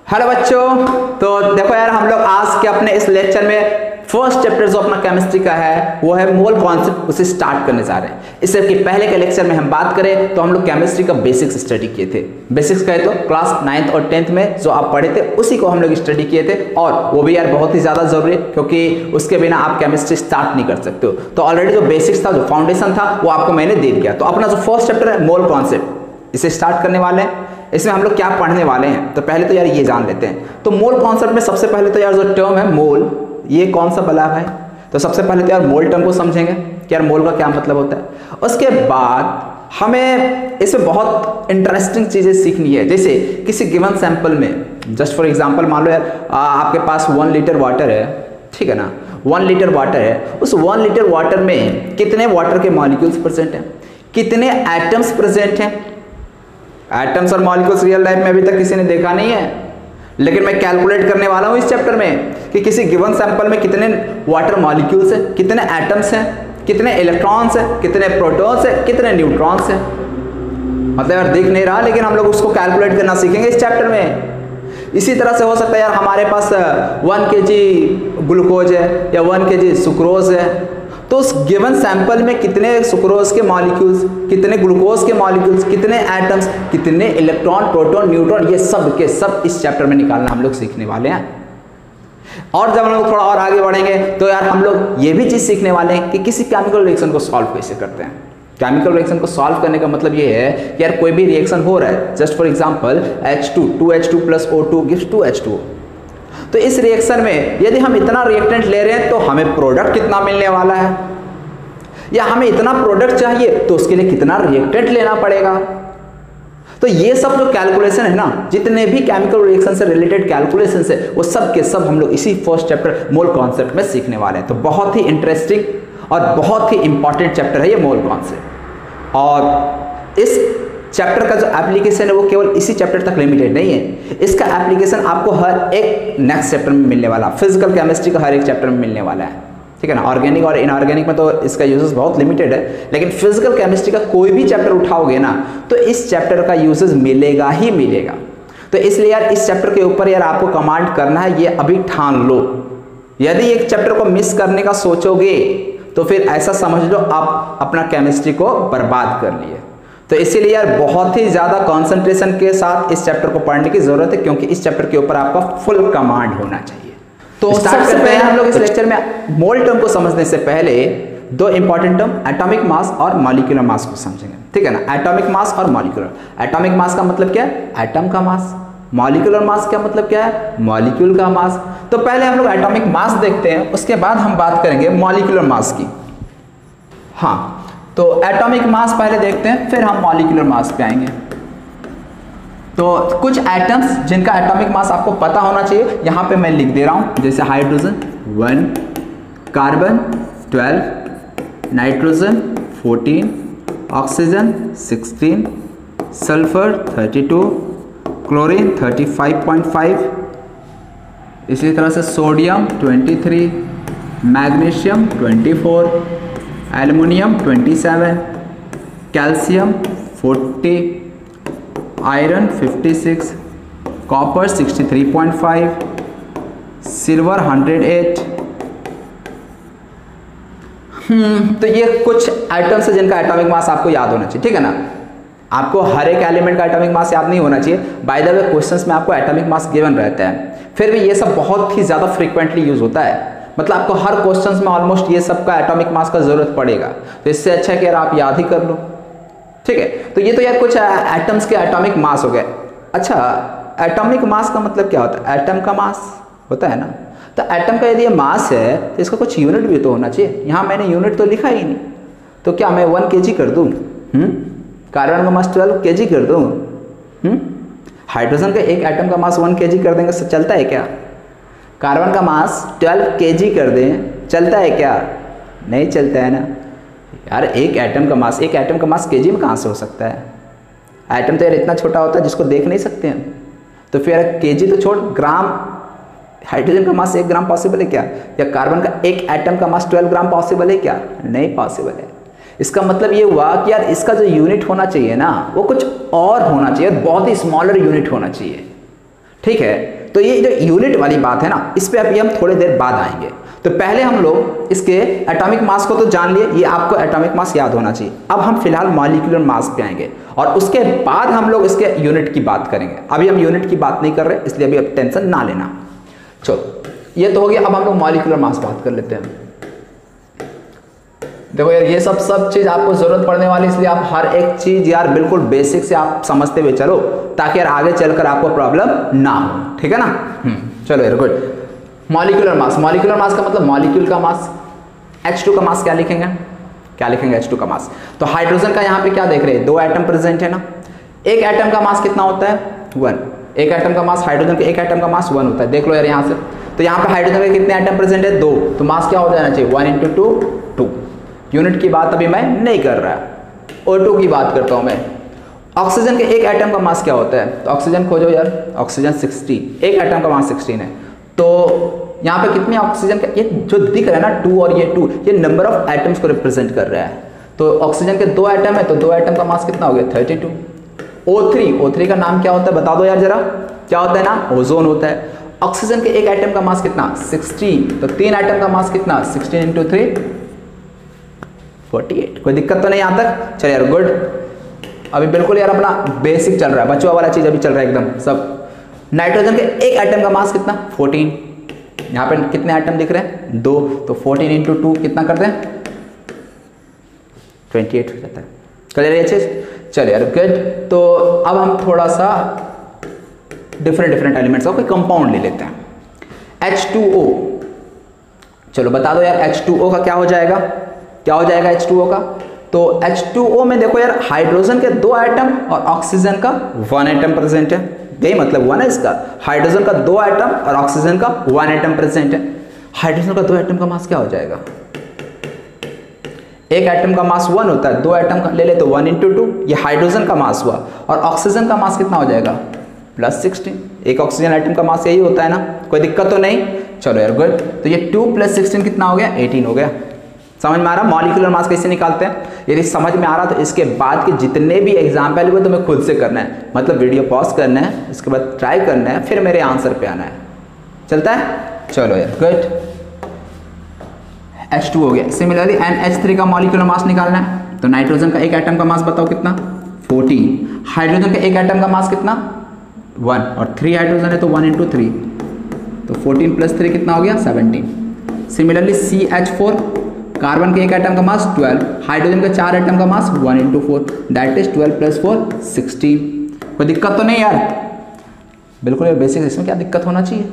Hello बच्चों, तो देखो यार हम लोग आज के अपने इस लेक्चर में फर्स्ट चैप्टर जो अपना केमिस्ट्री का है वो है मोल कॉन्सेप्ट, उसे स्टार्ट करने जा रहे हैं। इससे कि पहले के लेक्चर में हम बात करें तो हम लोग केमिस्ट्री का बेसिक्स स्टडी किए थे। बेसिक्स कहे तो क्लास 9th और 10th में जो आप पढ़े थे उसी को हम लोग स्टडी किए थे, और वो भी यार बहुत ही ज़्यादा ज़रूरी है क्योंकि उसके बिना आप केमिस्ट्री स्टार्ट नहीं कर सकते हो। तो ऑलरेडी जो बेसिक्स था, जो फाउंडेशन था, वो आपको मैंने दे दिया। तो अपना जो फर्स्ट चैप्टर है मोल कॉन्सेप्ट, इसे स्टार्ट करने वाले हैं। इसमें हम लोग क्या पढ़ने वाले हैं तो पहले तो यार ये जान लेते हैं। तो मोल कॉन्सेप्ट में सबसे पहले तो यार जो टर्म है मोल, ये कौन सा बला है, तो सबसे पहले तो यार मोल टर्म को समझेंगे कि यार मोल का क्या मतलब होता है। उसके बाद हमें इसमें बहुत इंटरेस्टिंग चीज़ें सीखनी है। जैसे किसी गिवन सैंपल में, जस्ट फॉर एग्जांपल मान लो यार आपके पास 1 लीटर वाटर है, ठीक है ना, 1 लीटर वाटर है। उस 1 लीटर वाटर में कितने वाटर के मॉलिक्यूल्स प्रेजेंट हैं, कितने एटम्स प्रेजेंट हैं। एटम्स और मॉलिक्यूल्स रियल लाइफ में अभी तक किसी ने देखा नहीं है, लेकिन मैं कैलकुलेट करने वाला हूं इस चैप्टर में कि किसी गिवन सैंपल में कितने वाटर मॉलिक्यूल्स हैं, कितने एटम्स हैं, कितने इलेक्ट्रॉन्स हैं, कितने प्रोटॉन्स हैं, कितने न्यूट्रॉन्स हैं। मतलब यार दिख नहीं रहा, लेकिन हम लोग उसको कैलकुलेट करना सीखेंगे इस चैप्टर में। इसी तरह से हो सकता है यार हमारे पास 1 kg ग्लूकोज है या 1 kg सुक्रोज है, तो उस गिवन सैंपल में कितने सुक्रोज के मॉलिक्यूल्स, कितने ग्लूकोज के मॉलिक्यूल्स, कितने एटम्स, कितने इलेक्ट्रॉन, प्रोटॉन, न्यूट्रॉन, ये सब के सब इस चैप्टर में निकालना हम लोग सीखने वाले हैं। और जब हम लोग थोड़ा और आगे बढ़ेंगे तो यार हम लोग ये भी चीज़ सीखने वाले हैं कि किसी केमिकल रिएक्शन को सॉल्व कैसे करते हैं। केमिकल रिएक्शन को सॉल्व करने का मतलब ये है कि यार कोई भी रिएक्शन हो रहा है, just for example H2 + O2 gives 2H2। तो इस रिएक्शन में यदि हम इतना रिएक्टेंट ले रहे हैं तो हमें प्रोडक्ट कितना मिलने वाला है, या हमें इतना प्रोडक्ट चाहिए तो उसके लिए कितना रिएक्टेंट लेना पड़ेगा। तो ये सब जो कैलकुलेशन है ना, जितने भी केमिकल रिएक्शन से रिलेटेड कैलकुलेशन है, वो सब के सब हम लोग इसी फर्स्ट चैप्टर मोल कॉन्सेप्ट में सीखने वाले हैं। तो बहुत ही इंटरेस्टिंग और बहुत ही इंपॉर्टेंट चैप्टर है ये मोल कॉन्सेप्ट। और इस चैप्टर का जो एप्लीकेशन है वो केवल इसी चैप्टर तक लिमिटेड नहीं है, इसका एप्लीकेशन आपको हर एक नेक्स्ट चैप्टर में मिलने वाला, फिजिकल केमिस्ट्री का हर एक चैप्टर में मिलने वाला है, ठीक है ना। ऑर्गेनिक और इनऑर्गेनिक में तो इसका यूजेस बहुत लिमिटेड है, लेकिन फिजिकल केमिस्ट्री का कोई भी चैप्टर उठाओगे ना तो इस चैप्टर का यूजेस मिलेगा ही मिलेगा। तो इसलिए यार इस चैप्टर के ऊपर यार आपको कमांड करना है, ये अभी ठान लो। यदि एक चैप्टर को मिस करने का सोचोगे तो फिर ऐसा समझ लो आप अपना केमिस्ट्री को बर्बाद कर लिए। तो इसीलिए यार बहुत ही ज़्यादा कंसंट्रेशन के साथ इस चैप्टर को पढ़ने की ज़रूरत है, क्योंकि इस चैप्टर के ऊपर आपका फुल कमांड होना चाहिए। तो स्टार्ट करते हैं हम लोग इस लेक्चर में। मोल टर्म को समझने से पहले 2 इंपॉर्टेंट टर्म एटॉमिक मास और मॉलिक्यूलर मास को समझेंगे, ठीक है ना। एटॉमिक मास और मॉलिक्यूलर। एटॉमिक मास का मतलब क्या है, एटम का मास। मॉलिक्यूलर मास का मतलब क्या है, मॉलिक्यूल का मास। तो पहले हम लोग एटॉमिक मास देखते हैं, उसके बाद हम बात करेंगे मॉलिक्यूलर मास की। हाँ, तो एटॉमिक मास पहले देखते हैं, फिर हम मॉलिक्यूलर मास पे आएंगे। तो कुछ एटम्स जिनका एटॉमिक मास आपको पता होना चाहिए, यहाँ पे मैं लिख दे रहा हूँ। जैसे hydrogen 1, carbon 12, nitrogen 14, oxygen 16, sulphur 32, chlorine 35.5, इसी तरह से sodium 23, magnesium 24, aluminium 27, calcium 40, iron 56, copper 63.5, silver 108। तो ये कुछ आइटम्स है जिनका एटॉमिक मास आपको याद होना चाहिए, ठीक है ना। आपको हर एक एलिमेंट का एटॉमिक मास याद नहीं होना चाहिए। बाय द वे क्वेश्चंस में आपको एटॉमिक मास गिवन रहता है, फिर भी ये सब बहुत ही ज़्यादा फ्रीक्वेंटली यूज होता है। मतलब आपको हर क्वेश्चंस में ऑलमोस्ट ये सब का एटॉमिक मास का जरूरत पड़ेगा, तो इससे अच्छा है कि यार आप याद ही कर लो, ठीक है। तो ये तो यार कुछ एटम्स के एटॉमिक मास हो गए। अच्छा, एटॉमिक मास का मतलब क्या होता है, एटम का मास होता है ना। तो एटम का यदि ये मास है तो इसका कुछ यूनिट भी तो होना चाहिए। यहाँ मैंने यूनिट तो लिखा ही नहीं, तो क्या मैं 1 kg कर दूँ, कार्बन का मास 12 kg कर दूँ, हाइड्रोजन का एक एटम का मास 1 kg कर देंगे तो चलता है क्या। कार्बन का मास 12 kg कर दें, चलता है क्या, नहीं चलता है ना यार। एक एटम का मास kg में कहाँ से हो सकता है। एटम तो यार इतना छोटा होता है जिसको देख नहीं सकते हैं, तो फिर kg तो छोड़, ग्राम, हाइड्रोजन का मास 1 ग्राम पॉसिबल है क्या, या कार्बन का एक एटम का मास 12 ग्राम पॉसिबल है क्या, नहीं पॉसिबल है। इसका मतलब ये हुआ कि यार इसका जो यूनिट होना चाहिए ना वो कुछ और होना चाहिए, बहुत ही स्मॉलर यूनिट होना चाहिए, ठीक है। तो ये जो यूनिट वाली बात है ना, इस पे अभी हम थोड़ी देर बाद आएंगे। तो पहले हम लोग इसके एटॉमिक मास को तो जान लिए, ये आपको एटॉमिक मास याद होना चाहिए। अब हम फिलहाल मॉलिक्यूलर मास पे आएंगे और उसके बाद हम लोग इसके यूनिट की बात करेंगे। अभी हम यूनिट की बात नहीं कर रहे, इसलिए अभी अब टेंशन ना लेना। चलो ये तो हो गया। अब हम लोग मॉलिक्यूलर मास बात कर लेते हैं। देखो यार, ये सब चीज आपको जरूरत पड़ने वाली, इसलिए आप हर एक चीज यार बिल्कुल बेसिक से आप समझते हुए चलो, ताकि यार आगे चलकर आपको प्रॉब्लम ना हो, ठीक है ना। चलो यार good. Molecular mass, molecular mass का मतलब मॉलिक्यूल का मास। H2 का मास क्या लिखेंगे, क्या लिखेंगे H2 का मास। तो हाइड्रोजन का यहाँ पे क्या देख रहे हैं, 2 एटम प्रेजेंट है ना। एक एटम का मास कितना होता है, 1। एक एटम का मास, हाइड्रोजन के एक एटम का मास 1 होता है। देख लो यार यहाँ से, तो यहाँ पे हाइड्रोजन के कितने एटम प्रेजेंट है, 2। तो मास क्या हो जाना चाहिए, 1 × 2 2। यूनिट की बात अभी मैं नहीं कर रहा, O2 की बात करता हूँ मैं। ऑक्सीजन के एक एटम का मास क्या होता है, तो ऑक्सीजन खोजो यार, ऑक्सीजन 16, एक एटम का मास 16 है। तो यहाँ पे कितने ऑक्सीजन का, ये जो दिख रहा है ना 2 और ये 2, ये नंबर ऑफ एटम्स को रिप्रेजेंट कर रहा है। तो ऑक्सीजन के 2 एटम है, तो 2 एटम का मास कितना हो गया, 32। O3 का नाम क्या होता है बता दो यार जरा, क्या होता है ना, ओजोन होता है। ऑक्सीजन के एक एटम का मास कितना, 16, तो 3 एटम का मास कितना, 16 × 3 48। कोई दिक्कत तो नहीं यहाँ तक, चल यार गुड। अभी बिल्कुल यार अपना बेसिक चल रहा है, बचवा वाला चीज अभी चल रहा है एकदम सब। नाइट्रोजन के एक एटम का मास कितना, 14। यहाँ पे कितने एटम दिख रहे हैं, 2, तो 14 × 2 कितना करते हैं, 28 हो जाता है। क्लियर ये चीज, चलिए यार गुड। तो अब हम थोड़ा सा डिफरेंट एलिमेंट्स का कोई कंपाउंड ले लेते हैं। H2O, चलो बता दो यार H2O का क्या हो जाएगा, क्या हो जाएगा H2O का। तो H2O में देखो यार, हाइड्रोजन के 2 एटम और ऑक्सीजन का 1 एटम प्रेजेंट है। यही मतलब हुआ ना इसका, हाइड्रोजन का 2 एटम और ऑक्सीजन का 1 एटम प्रेजेंट है। हाइड्रोजन का 2 एटम का मास क्या हो जाएगा, एक एटम का मास 1 होता है, 2 एटम का ले ले तो 1 × 2, ये हाइड्रोजन का मास हुआ। और ऑक्सीजन का मास कितना हो जाएगा, +16। एक ऑक्सीजन एटम का मास यही होता है ना, कोई दिक्कत तो नहीं। चलो यार गुड। तो ये 2 + 16 कितना हो गया, 18 हो गया। समझ में आ रहा, मॉलिक्यूलर मास कैसे निकालते हैं। यदि समझ में आ रहा तो इसके बाद के जितने भी एग्जाम्पल हुए तुम्हें खुद से करना है, मतलब वीडियो पॉज करना है, उसके बाद ट्राई करना है, फिर मेरे आंसर पे आना है। चलता है, चलो यार गुड। H2 हो गया। सिमिलरली NH3 का मॉलिक्यूलर मास निकालना है। तो नाइट्रोजन का एक एटम का मास बताओ कितना, 14। हाइड्रोजन का एक एटम का मास कितना, 1, और 3 हाइड्रोजन है तो 1 × 3, तो 14 + 3 कितना हो गया, 17। सिमिलरली CH4, कार्बन के एक एटम का मास 12, हाइड्रोजन का 4 एटम का मास 1 × 4, दैट इज 12 + 4 16। कोई दिक्कत तो नहीं यार, बिल्कुल यार बेसिक, इसमें क्या दिक्कत होना चाहिए।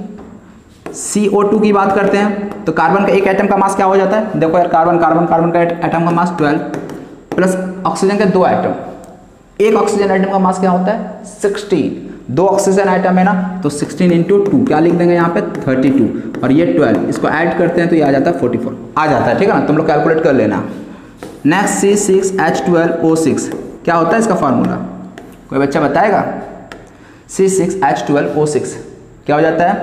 CO2 की बात करते हैं। तो कार्बन का एक एटम का मास क्या हो जाता है, देखो यार, कार्बन का एटम का मास 12 प्लस ऑक्सीजन के 2 एटम, एक ऑक्सीजन एटम का मास क्या होता है, 16। 2 ऑक्सीजन आइटम है ना, तो 16 × 2 क्या लिख देंगे यहाँ पे, 32, और ये 12, इसको ऐड करते हैं तो ये आ जाता है 44 आ जाता है, ठीक है ना। तुम लोग कैलकुलेट कर लेना। नेक्स्ट C6H12O6 क्या होता है इसका फार्मूला, कोई बच्चा बताएगा। C6H12O6 क्या हो जाता है,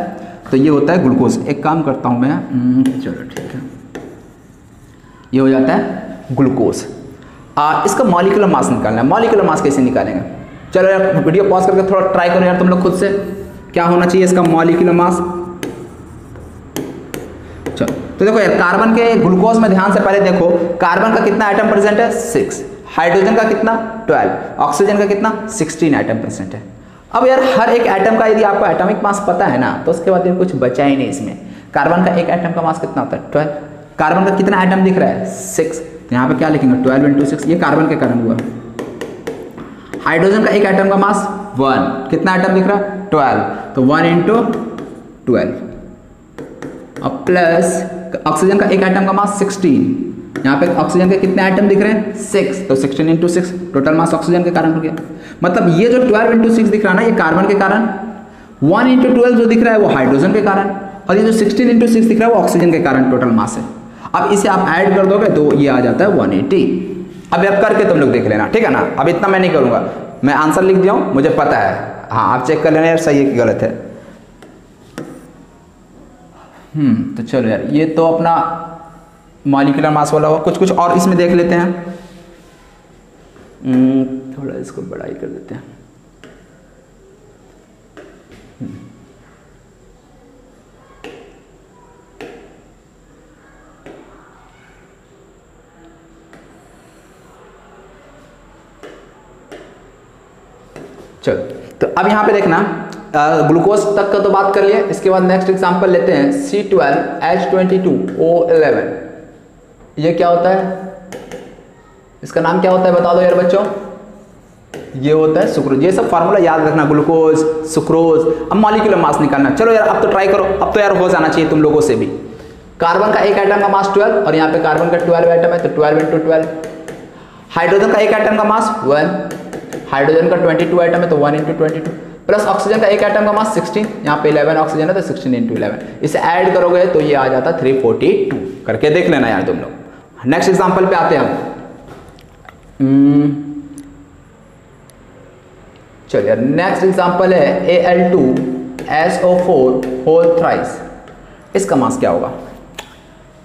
तो ये होता है ग्लूकोज। एक काम करता हूँ मैं, चलो ठीक है, ये हो जाता है ग्लूकोज। इसका मॉलिक्यूलर मास निकालना है। मॉलिक्यूलर मास कैसे निकालेंगे, चलो यार वीडियो पॉज करके थोड़ा ट्राई करो यार तुम लोग खुद से, क्या होना चाहिए इसका मॉलिक्यूलर मास। चलो तो देखो यार, कार्बन के ग्लूकोज में ध्यान से पहले देखो, कार्बन का कितना एटम प्रेजेंट है, 6, हाइड्रोजन का कितना 12, ऑक्सीजन का कितना 16 एटम प्रेजेंट है। अब यार हर एक एटम का यदि आपको एटॉमिक मास पता है ना, तो उसके बाद ये कुछ बचा ही नहीं इसमें। कार्बन का एक एटम का मास कितना होता है, 12, कार्बन का कितना एटम दिख रहा है, 6, तो यहाँ पे क्या लिखेंगे 12 × 6, ये कार्बन के कारण हुआ। हाइड्रोजन का एक एटम का मास 1, कितना एटम दिख रहा है 12, तो 1 × 12, अब प्लस ऑक्सीजन का एक एटम का मास 16, यहाँ पे ऑक्सीजन के कितने एटम दिख रहे हैं 6, तो 16 × 6, टोटल मास ऑक्सीजन के कारण हो गया। मतलब ये जो 12 × 6 दिख रहा है ना, ये कार्बन के कारण, 1 × 12 जो दिख रहा है वो हाइड्रोजन के कारण, और ये जो 16 × 6 दिख रहा है वो ऑक्सीजन के कारण टोटल मास है। अब इसे आप ऐड कर दोगे तो ये आ जाता है 180। अब आप करके तुम लोग देख लेना, ठीक है ना। अब इतना मैं नहीं करूंगा, मैं आंसर लिख दिया हूं, मुझे पता है, हाँ आप चेक कर लेना यार सही है कि गलत है। तो चलो यार, ये तो अपना मॉलिक्यूलर मास वाला हुआ। कुछ और इसमें देख लेते हैं, थोड़ा इसको बड़ा ही कर देते हैं। चलो, तो अब यहाँ पे देखना ग्लूकोज तक का तो बात कर लिए। इसके बाद नेक्स्ट एग्जांपल लेते हैं C12H22O11। ये क्या होता है, इसका नाम क्या होता है बता दो यार बच्चों। ये होता है सुक्रोज। ये सब फार्मूला याद रखना, ग्लूकोज, सुक्रोज। अब मॉलिक्यूलर मास निकालना। चलो यार अब तो ट्राई करो, अब तो यार हो जाना चाहिए तुम लोगों से भी। कार्बन का एक एटम का मास 12 और यहाँ पे कार्बन का 12 एटम है तो 12 × 12। हाइड्रोजन का एक एटम का मास 1, हाइड्रोजन का 22 एटम है तो 1 × 22, प्लस ऑक्सीजन का एक एटम का मास 16, यहाँ पे 11 ऑक्सीजन है तो 16 × 11। इसे ऐड करोगे तो ये आ जाता 342। करके देख लेना यार तुम लोग। नेक्स्ट एग्जांपल पे आते हैं हम। चलिए यार नेक्स्ट एग्जांपल है Al2SO4 होल थ्राइस। इसका मास क्या होगा,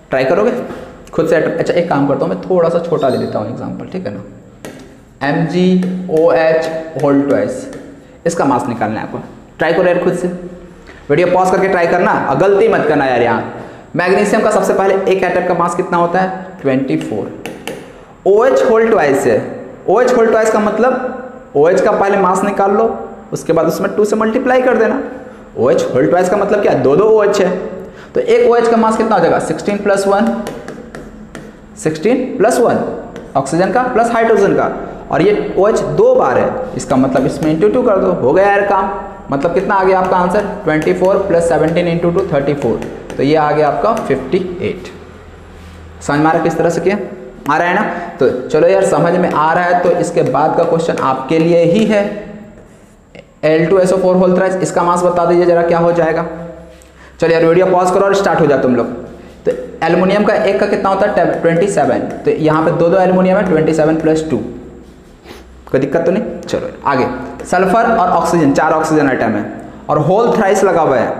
ट्राई करोगे खुद से। अच्छा एक काम करता हूँ, मैं थोड़ा सा छोटा ले लेता हूँ एग्जांपल, ठीक है ना। MgOH होल ट्वाइस, इसका मास निकालना है आपको। ट्राई करो यार खुद से, वीडियो पॉज करके ट्राई करना, गलती मत करना यार। यहाँ मैग्नीशियम का सबसे पहले एक एटम का मास कितना होता है 24। OH होल ट्वाइस है। OH होल ट्वाइस का मतलब OH का पहले मास निकाल लो, उसके बाद उसमें 2 से मल्टीप्लाई कर देना। OH होल ट्वाइस का मतलब क्या है, 2 OH है। तो एक OH का मास कितना हो जाएगा 16 + 1, 16 + 1 ऑक्सीजन का प्लस हाइड्रोजन का, और ये OH 2 बार है, इसका मतलब इसमें × 2 कर दो, हो गया यार काम। मतलब कितना आ गया आपका आंसर 24 + 17 × 2 34, तो ये आ गया आपका 58। समझ में आ रहा है किस तरह से किया, आ रहा है ना। तो चलो यार समझ में आ रहा है तो इसके बाद का क्वेश्चन आपके लिए ही है। Al2SO4 होल थ्राइस, इसका मास बता दीजिए जरा क्या हो जाएगा। चलो यार वीडियो पॉज करो और स्टार्ट हो जाए तुम लोग। तो एल्युमिनियम का एक का कितना होता है 27, तो यहाँ पे 2 एल्युमिनियम है 27 + 2, कोई दिक्कत तो नहीं। चलो आगे, सल्फर और ऑक्सीजन, 4 ऑक्सीजन आइटम है और होल थ्राइस लगा हुआ है।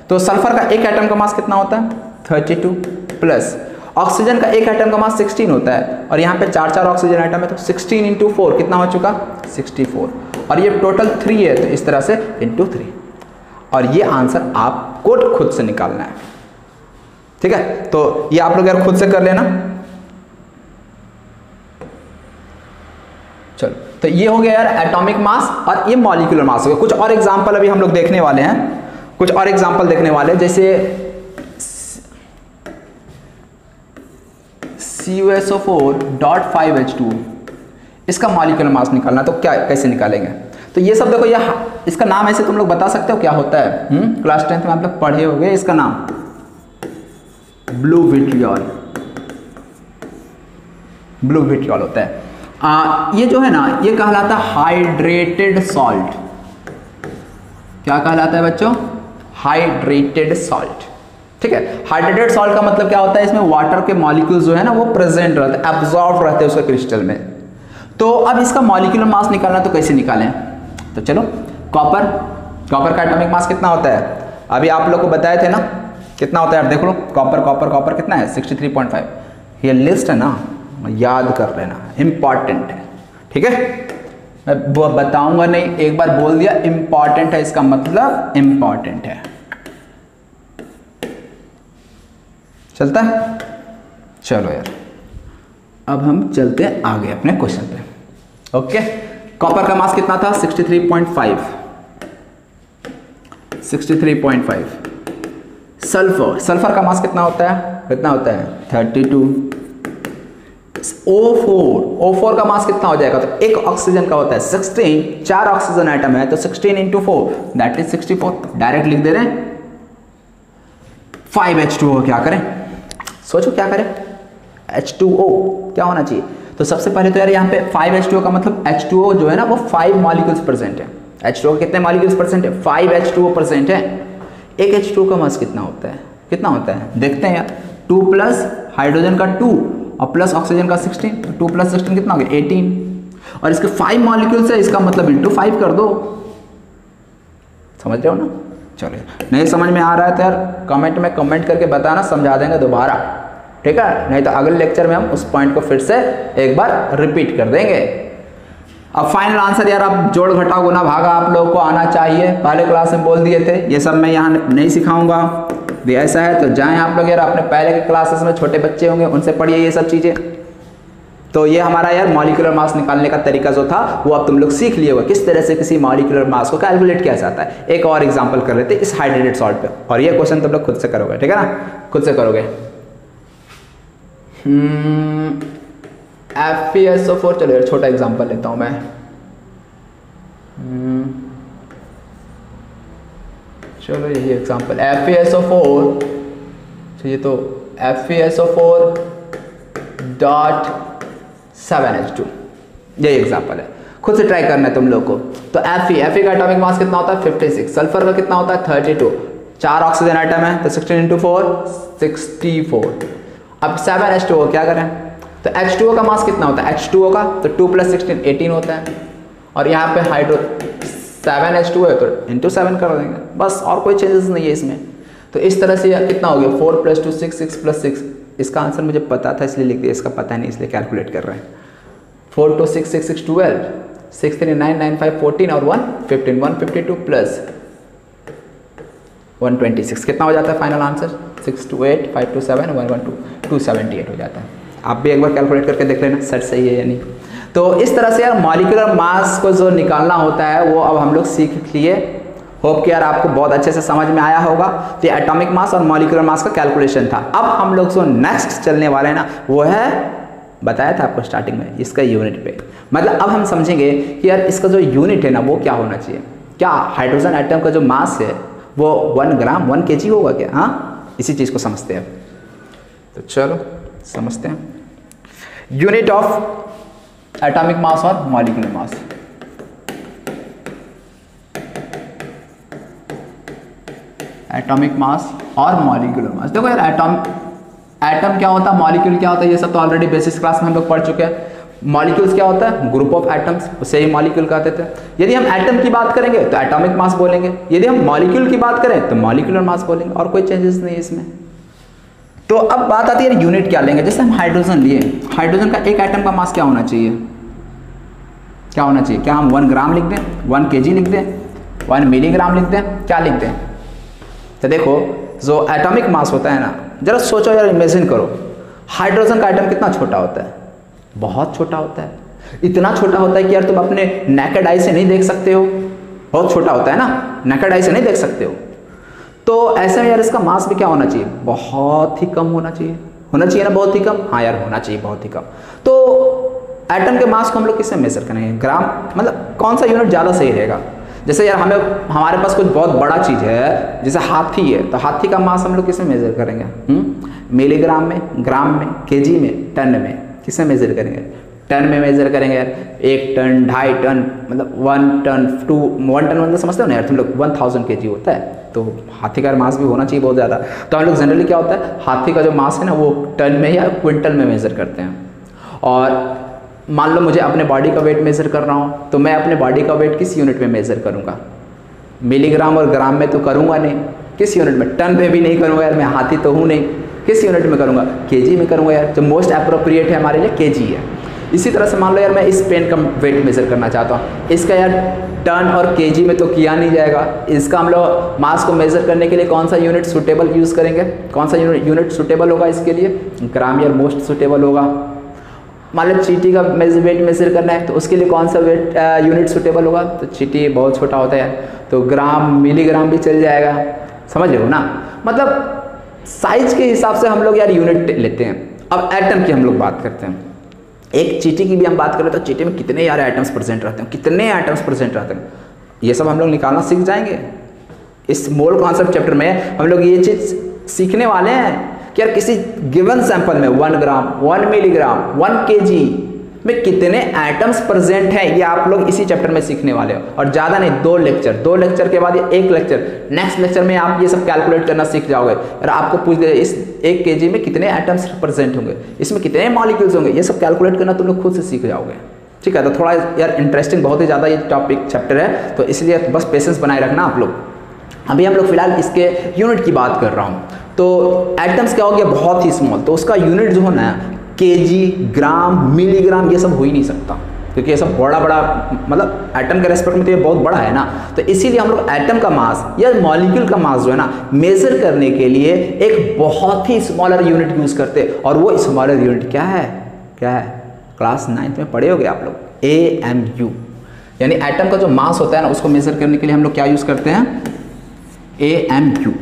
तो सल्फर का एक एटम का मास कितना होता है 32, प्लस ऑक्सीजन का एक एटम का मास 16 होता है और यहाँ पे 4 ऑक्सीजन आइटम है तो 16 × 4 कितना हो चुका 64, और ये टोटल 3 है तो इस तरह से × 3, और ये आंसर आपको खुद से निकालना है। ठीक है, तो ये आप लोग यार खुद से कर लेना। चलो, तो ये हो गया यार एटॉमिक मास और ये मॉलिक्यूलर मास हो गया। कुछ और एग्जांपल अभी हम लोग देखने वाले हैं, कुछ और एग्जांपल देखने वाले हैं, जैसे CuSO4.5H2, इसका मॉलिक्यूलर मास निकालना, तो क्या कैसे निकालेंगे। तो ये सब देखो, यह इसका नाम ऐसे तुम लोग बता सकते हो क्या होता है, क्लास 10th में आप लोग पढ़े होंगे इसका नाम, ब्लू विट्रियॉल। ब्लू विट्रियॉल होता है। ये जो है ना, ये कहलाता है हाइड्रेटेड सॉल्ट। क्या कहलाता है बच्चों, हाइड्रेटेड सॉल्ट। ठीक है, हाइड्रेटेड सॉल्ट का मतलब क्या होता है, इसमें वाटर के मॉलिक्यूल्स जो है ना वो प्रेजेंट रहते हैं, एब्जॉर्ब रहते हैं उसके क्रिस्टल में। तो अब इसका मॉलिक्यूलर मास निकालना, तो कैसे निकालें। तो चलो, कॉपर का एटॉमिक मास कितना होता है, अभी आप लोग को बताए थे ना, कितना होता है, देख लो। कॉपर कितना है 63.5। ये लिस्ट है ना, याद कर लेना, इंपॉर्टेंट है। ठीक है, मैं वो बताऊंगा नहीं, एक बार बोल दिया इंपॉर्टेंट है, इसका मतलब इंपॉर्टेंट है। चलता है। चलो यार, अब हम चलते हैं आगे अपने क्वेश्चन पे। ओके, कॉपर का मास कितना था 63.5। सल्फर का मास कितना होता है 32। O4 का मास कितना हो जाएगा, तो एक ऑक्सीजन का होता है 16, 4 ऑक्सीजन आइटम है तो 16 × 4 दैट इज 64। डायरेक्ट लिख दे रहे हैं। 5H2O, क्या करें, सोचो क्या करें। H2O क्या होना चाहिए, तो सबसे पहले तो यार यहाँ पे 5H2O का मतलब H2O जो है ना वो 5 मॉलिक्यूल्स प्रेजेंट है। H2O कितने मॉलिक्यूल्स प्रेजेंट है, 5H2O प्रेजेंट है। एक H2O का मास कितना होता है, देखते हैं यार। 2 प्लस हाइड्रोजन का 2 और प्लस ऑक्सीजन का 16, तो 2 + 16 कितना हो गया 18, और इसके 5 मॉलिक्यूल्स है, इसका मतलब × 5 कर दो। समझ रहे हो ना। चलो, नहीं समझ में आ रहा है तो यार कमेंट में कमेंट करके बताना, समझा देंगे दोबारा। ठीक है, नहीं तो अगले लेक्चर में हम उस पॉइंट को फिर से एक बार रिपीट कर देंगे। अब फाइनल आंसर यार, आप जोड़ घटा गुना भागा आप लोगों को आना चाहिए, पहले क्लास में बोल दिए थे। ये सब मैं यहाँ नहीं सिखाऊंगा, भी ऐसा है तो जाएं आप लोग यार अपने पहले के क्लासेस में, छोटे बच्चे होंगे उनसे पढ़िए ये सब चीज़ें। तो ये हमारा यार मॉलिक्यूलर मास निकालने का तरीका जो था वो अब तुम लोग सीख लिए होगा, किस तरह से किसी मॉलिक्यूलर मास को कैलकुलेट किया जाता है। एक और एग्जांपल कर लेते हैं इस हाइड्रेटेड सॉल्ट पे, और ये क्वेश्चन तुम लोग खुद से करोगे, ठीक है ना, खुद से करोगे। FeSO4, चलो यार छोटा एग्जांपल लेता हूं मैं। चलो यही एग्जांपल FeSO4, ये तो FeSO4.7H2, यही एग्जांपल है, खुद से ट्राई करना है तुम लोग को। तो Fe का एटॉमिक मास कितना होता है 56, सल्फर का कितना होता है 32, 4 ऑक्सीजन आइटम है तो 16 × 4 64। अब 7H2O क्या करें, तो H2O का मास कितना होता है, H2O का तो 2 + 16 18 होता है, और यहाँ पे हाइड्रो 7H2O है तो इंटू 7 कर देंगे बस, और कोई चेंजेस नहीं है इसमें। तो इस तरह से कितना हो गया 4 + 2 6, 6 + 6, इसका आंसर मुझे पता था इसलिए लिख दिया, इसका पता नहीं इसलिए कैलकुलेट कर रहे हैं। 4 × 2 6 6 6 12, 6 3 9 9 5 14 और 1 15, 152 + 126 कितना हो जाता है फाइनल आंसर 628 527 112 278 हो जाता है। आप भी एक बार कैलकुलेट करके देख लेना सेट सही है या नहीं। तो इस तरह से यार मॉलिक्यूलर मास को जो निकालना होता है वो अब हम लोग सीख लिए। होप कि यार आपको बहुत अच्छे से समझ में आया होगा। तो एटॉमिक मास और मॉलिक्यूलर मास का कैलकुलेशन था। अब हम लोग जो नेक्स्ट चलने वाले हैं ना वो है, बताया था आपको स्टार्टिंग में, इसका यूनिट पे। मतलब अब हम समझेंगे कि यार इसका जो यूनिट है ना वो क्या होना चाहिए। क्या हाइड्रोजन एटम का जो मास है वो 1 ग्राम 1 kg होगा क्या? हाँ, इसी चीज़ को समझते हैं। तो चलो समझते हैं यूनिट ऑफ एटॉमिक मास और मॉलिक्यूलर मास। एटॉमिक मास और मॉलिक्यूलर मास, देखो यार एटम क्या होता है, मॉलिक्यूल क्या होता है, ये सब तो ऑलरेडी बेसिस क्लास में हम लोग पढ़ चुके हैं। मॉलिक्यूल्स क्या होता है, ग्रुप ऑफ एटम्स, उसे ही मॉलिक्यूल कहते थे। यदि हम एटम की बात करेंगे तो एटॉमिक मास बोलेंगे, यदि हम मॉलिक्यूल की बात करें तो मॉलिक्यूलर मास बोलेंगे, और कोई चेंजेस नहीं है इसमें। तो अब बात आती है यूनिट क्या लेंगे। जैसे हम हाइड्रोजन लिए, हाइड्रोजन का एक एटम का मास क्या होना चाहिए, क्या होना चाहिए? क्या हम 1 ग्राम लिख दें, 1 kg लिख दें, 1 मिलीग्राम लिख दें, क्या लिख दें? तो देखो जो एटॉमिक मास होता है ना, जरा सोचो यार, इमेजिन करो हाइड्रोजन का एटम कितना छोटा होता है, बहुत छोटा होता है। इतना छोटा होता है कि यार तुम अपने नेकेड आई से नहीं देख सकते हो, बहुत छोटा होता है ना, नेकेड आई से नहीं देख सकते हो। तो ऐसे में यार इसका मास भी क्या होना चाहिए, बहुत ही कम होना चाहिए। होना चाहिए ना बहुत ही कम, हाँ यार होना चाहिए बहुत ही कम। तो एटम के मास को हम लोग किससे मेजर करेंगे, ग्राम, मतलब कौन सा यूनिट ज़्यादा सही रहेगा? जैसे यार हमारे पास कुछ बहुत बड़ा चीज़ है, जैसे हाथी है, तो हाथी का मास हम लोग किससे मेजर करेंगे? मिलीग्राम में, ग्राम में, केजी में, टन में, किससे मेजर करेंगे? टन में मेजर करेंगे यार। 1 टन, 2.5 टन, मतलब 1 टन, 1 टन मतलब समझते हो ना यार तुम लोग, 1000 kg होता है। तो हाथी का मास भी होना चाहिए बहुत ज़्यादा। तो हम लोग जनरली क्या होता है, हाथी का जो मास है ना वो टन में या क्विंटल में मेजर करते हैं। और मान लो मुझे अपने बॉडी का वेट मेजर कर रहा हूँ, तो मैं अपने बॉडी का वेट किस यूनिट में मेजर करूँगा? मिलीग्राम और ग्राम में तो करूँगा नहीं, किस यूनिट में? टन में भी नहीं करूँगा यार, मैं हाथी तो हूँ नहीं। किस यूनिट में करूँगा? केजी में करूँगा यार, जो मोस्ट अप्रोप्रिएट है हमारे लिए केजी है। इसी तरह से मान लो यार मैं इस पेन का वेट मेजर करना चाहता हूँ, इसका यार टन और केजी में तो किया नहीं जाएगा। इसका हम लोग मास को मेजर करने के लिए कौन सा यूनिट सुटेबल यूज़ करेंगे? कौन सा यूनिट सुटेबल होगा इसके लिए? ग्राम यार मोस्ट सुटेबल होगा। मान लो चींटी का वेट मेजर करना है तो उसके लिए कौन सा वेट यूनिट सुटेबल होगा? तो चींटी बहुत छोटा होता है तो ग्राम, मिलीग्राम भी चल जाएगा। समझ रहे हो ना, मतलब साइज के हिसाब से हम लोग यार यूनिट लेते हैं। अब एटम की हम लोग बात करते हैं, एक चींटी की भी हम बात करें तो चींटी में कितने यार एटम्स प्रेजेंट रहते हैं, कितने एटम्स प्रेजेंट रहते हैं, ये सब हम लोग निकालना सीख जाएंगे। इस मोल कॉन्सेप्ट चैप्टर में हम लोग ये चीज़ सीखने वाले हैं कि यार किसी गिवन सैंपल में 1 ग्राम, 1 मिलीग्राम, 1 kg में कितने एटम्स प्रेजेंट हैं, ये आप लोग इसी चैप्टर में सीखने वाले हो। और ज़्यादा नहीं, 2 लेक्चर के बाद ये 1 लेक्चर, नेक्स्ट लेक्चर में आप ये सब कैलकुलेट करना सीख जाओगे। और आपको पूछ दे इस 1 kg में कितने एटम्स प्रेजेंट होंगे, इसमें कितने मॉलिक्यूल्स होंगे, ये सब कैलकुलेट करना तुम लोग खुद से सीख जाओगे। ठीक है, तो थोड़ा यार इंटरेस्टिंग, बहुत ही ज़्यादा ये टॉपिक चैप्टर है, तो इसलिए बस पेशेंस बनाए रखना आप लोग। अभी हम लोग फिलहाल इसके यूनिट की बात कर रहा हूँ। तो एटम्स क्या हो गया, बहुत ही स्मॉल, तो उसका यूनिट जो है ना केजी, ग्राम, मिलीग्राम, ये सब हो ही नहीं सकता, क्योंकि ये सब बड़ा मतलब एटम के रेस्पेक्ट में तो ये बहुत बड़ा है ना। तो इसीलिए हम लोग एटम का मास या मॉलिक्यूल का मास जो है ना मेजर करने के लिए एक बहुत ही स्मॉलर यूनिट यूज़ करते हैं। और वो स्मॉलर यूनिट क्या है? क्लास 9th में पढ़े होगे आप लोग, AMU, यानी एटम का जो मास होता है ना उसको मेजर करने के लिए हम लोग क्या यूज करते हैं, AMU।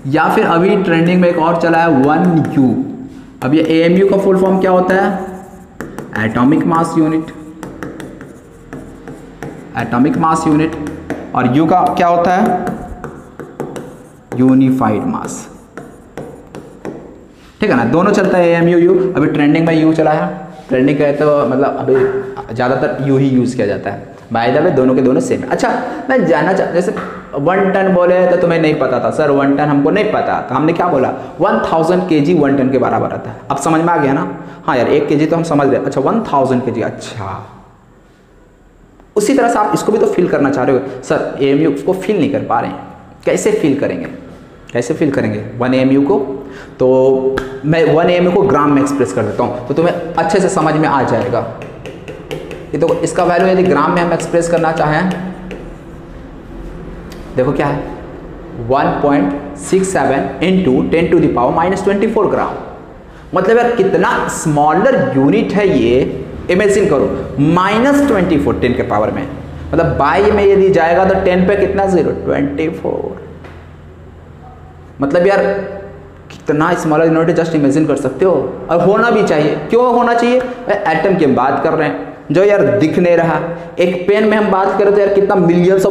या फिर अभी ट्रेंडिंग में एक और चला है 1U। अब ये AMU का फुल फॉर्म क्या होता है, atomic mass unit, atomic mass unit, और U का क्या होता है, यूनिफाइड मास। ठीक है ना, दोनों चलता है AMU U। अभी ट्रेंडिंग में U चला है, ट्रेंडिंग का तो मतलब अभी ज़्यादातर U ही यूज़ किया जाता है। बाय द वे दोनों के दोनों सेम है। अच्छा मैं जानना जैसे 1 टन बोले तो तुम्हें नहीं पता था सर, 1 टन हमको नहीं पता, तो हमने क्या बोला 1000 kg 1 टन के बराबर आता है। अब समझ में आ गया ना, हाँ यार 1 kg तो हम समझ रहे, अच्छा 1000 kg, अच्छा उसी तरह से आप इसको भी तो फील करना चाह रहे हो। सर AMU को फील नहीं कर पा रहे हैं, कैसे फील करेंगे, कैसे फील करेंगे 1 AMU को, तो मैं 1 AMU को ग्राम में एक्सप्रेस कर देता हूँ तो तुम्हें अच्छे से समझ में आ जाएगा। ये तो इसका वैल्यू यदि ग्राम में हम एक्सप्रेस करना चाहें, देखो क्या है 1.67 इंटू 10⁻⁻24 ग्राम, मतलब यार कितना स्मॉलर यूनिट है ये, इमेजिन करो -24 10 के पावर में, मतलब बाई में यदि जाएगा तो 10 पे कितना 0, 24, मतलब यार कितना स्मॉलर यूनिट, जस्ट इमेजिन कर सकते हो। और होना भी चाहिए, क्यों होना चाहिए, एटम की हम बात कर रहे हैं जो यार दिख नहीं रहा। एक पेन में हम बात करें तो यार कितना मिलियंस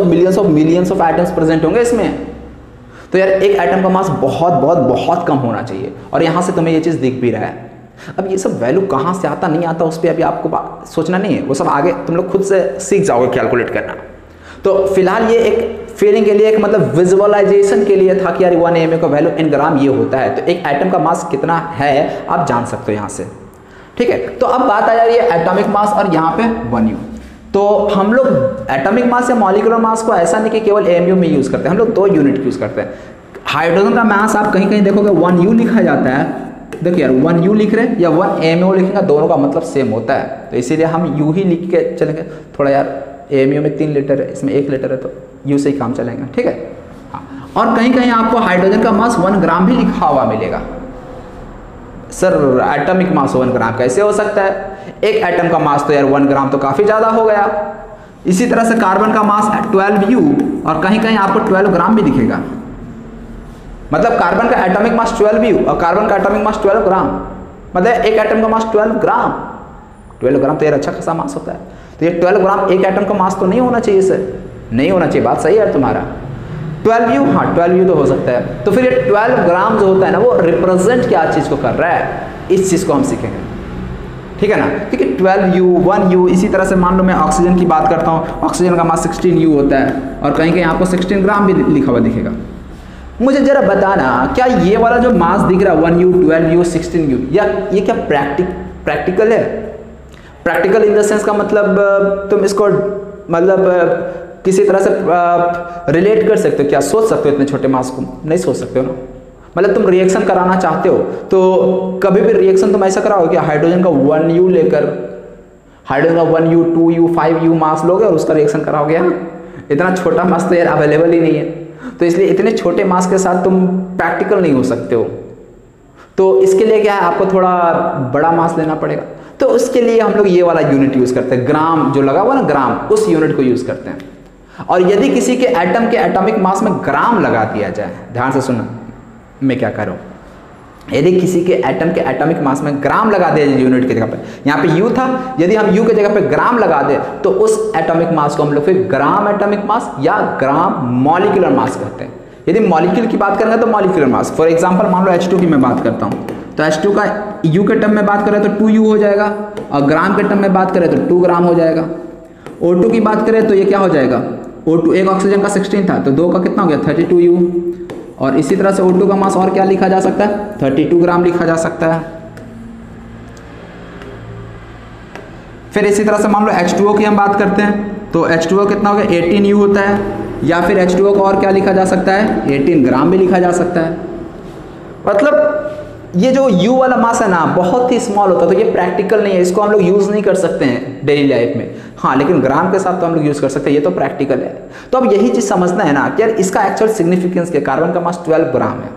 ऑफ एटम्स प्रेजेंट होंगे इसमें, तो यार एक एटम का मास बहुत कम होना चाहिए, और यहां से तुम्हें ये चीज दिख भी रहा है। अब ये सब वैल्यू कहां से आता नहीं आता उस पर अभी आपको सोचना नहीं है, वो सब आगे तुम लोग खुद से सीख जाओगे कैलकुलेट करना। तो फिलहाल ये एक फीलिंग के लिए, एक मतलब विजुअलाइजेशन के लिए था कि यार 1 AMU का वैल्यू इन ग्राम ये होता है, तो एक एटम का मास कितना है आप जान सकते हो यहाँ से। ठीक है, तो अब बात आ जा रही है एटॉमिक मास और यहाँ पे 1U। तो हम लोग एटॉमिक मास या मॉलिक्यूलर मास को ऐसा नहीं कि केवल AMU में यूज करते हैं, हम लोग 2 यूनिट यूज करते हैं। हाइड्रोजन का मास आप कहीं कहीं देखोगे 1U लिखा जाता है, देखिए यार 1U लिख रहे हैं या 1 AMU लिखेंगे, दोनों का मतलब सेम होता है, तो इसीलिए हम U ही लिख के चलेंगे। थोड़ा यार AMU में 3 लीटर है, इसमें 1 लीटर है, तो U से ही काम चलेंगे। ठीक है, हाँ। और कहीं कहीं आपको हाइड्रोजन का मास 1 ग्राम भी लिखा हुआ मिलेगा। सर एटॉमिक मास 1 ग्राम कैसे हो सकता है, एक एटम का मास तो यार 1 ग्राम तो काफ़ी ज़्यादा हो गया। इसी तरह से कार्बन का मास 12U, और कहीं कहीं आपको 12 ग्राम भी दिखेगा, मतलब कार्बन का एटॉमिक मास 12U और कार्बन का एटॉमिक मास 12 ग्राम, मतलब एक एटम का मास 12 ग्राम। 12 ग्राम तो यार अच्छा खासा मास होता है, तो ये 12 ग्राम एक एटम का मास तो नहीं होना चाहिए सर, नहीं होना चाहिए, बात सही है तुम्हारा। 12U, हाँ 12U तो हो सकता है। तो फिर ये 12 ग्राम जो होता है ना, वो रिप्रेजेंट क्या चीज़ को कर रहा है, इस चीज़ को हम सीखेंगे। ठीक है ना, ठीक है 12U 1U। इसी तरह से मान लो मैं ऑक्सीजन की बात करता हूँ, ऑक्सीजन का मास 16U होता है, और कहीं कहीं आपको 16 ग्राम भी लिखा हुआ दिखेगा। मुझे जरा बताना, क्या ये वाला जो मास दिख रहा है 1U 12U 16U, या ये क्या प्रैक्टिकल है? प्रैक्टिकल इन द सेंस का मतलब तुम इसको मतलब किसी तरह से रिलेट कर सकते हो, क्या सोच सकते हो इतने छोटे मास को? नहीं सोच सकते हो ना, मतलब तुम रिएक्शन कराना चाहते हो तो कभी भी रिएक्शन तुम ऐसा कराओगे कि हाइड्रोजन का 1U लेकर हाइड्रोजन का 1U 2U 5U मास लोगे और उसका रिएक्शन कराओगे? इतना छोटा मास तो यार अवेलेबल ही नहीं है, तो इसलिए इतने छोटे मास के साथ तुम प्रैक्टिकल नहीं हो सकते हो। तो इसके लिए क्या है, आपको थोड़ा बड़ा मास लेना पड़ेगा, तो उसके लिए हम लोग ये वाला यूनिट यूज करते हैं, ग्राम जो लगा हुआ ना ग्राम, उस यूनिट को यूज करते हैं। और यदि किसी के एटम के एटॉमिक मास में ग्राम लगा दिया जाए, ध्यान से सुनना मैं क्या कर रहा हूं, यदि किसी के एटम के एटॉमिक मास में ग्राम लगा दिया जाए यूनिट की जगह पे, यहाँ पे U था, यदि हम U की जगह पे ग्राम लगा दे तो उस एटॉमिक मास को हम लोग फिर ग्राम एटॉमिक मास या ग्राम मॉलिक्यूलर मास कहते हैं। यदि मॉलिक्यूल की बात करेंगे तो मॉलिक्यूलर मास, फॉर एग्जांपल मान लो H2 की मैं बात करता हूँ, तो H2 का U के टर्म में बात करें तो 2U हो जाएगा, और ग्राम के टर्म में बात करें तो 2 ग्राम हो जाएगा। O2 की बात करें तो ये क्या हो जाएगा, O2 एक ऑक्सीजन का 16 था, तो 2 का कितना हो गया 32U, और इसी तरह से O2 का मास और क्या लिखा जा सकता है, 32 ग्राम लिखा जा सकता है। फिर इसी तरह से मान लो H2O की हम बात करते हैं, तो H2O कितना हो गया 18U होता है, या फिर H2O को और क्या लिखा जा सकता है, 18 ग्राम भी लिखा जा सकता है। मतलब ये जो U वाला मास है ना बहुत ही स्मॉल होता है, तो ये प्रैक्टिकल नहीं है, इसको हम लोग यूज़ नहीं कर सकते हैं डेली लाइफ में। हाँ लेकिन ग्राम के साथ तो हम लोग यूज़ कर सकते हैं, ये तो प्रैक्टिकल है। तो अब यही चीज़ समझना है ना कि यार इसका एक्चुअल सिग्निफिकेंस क्या, कार्बन का मास 12 ग्राम है,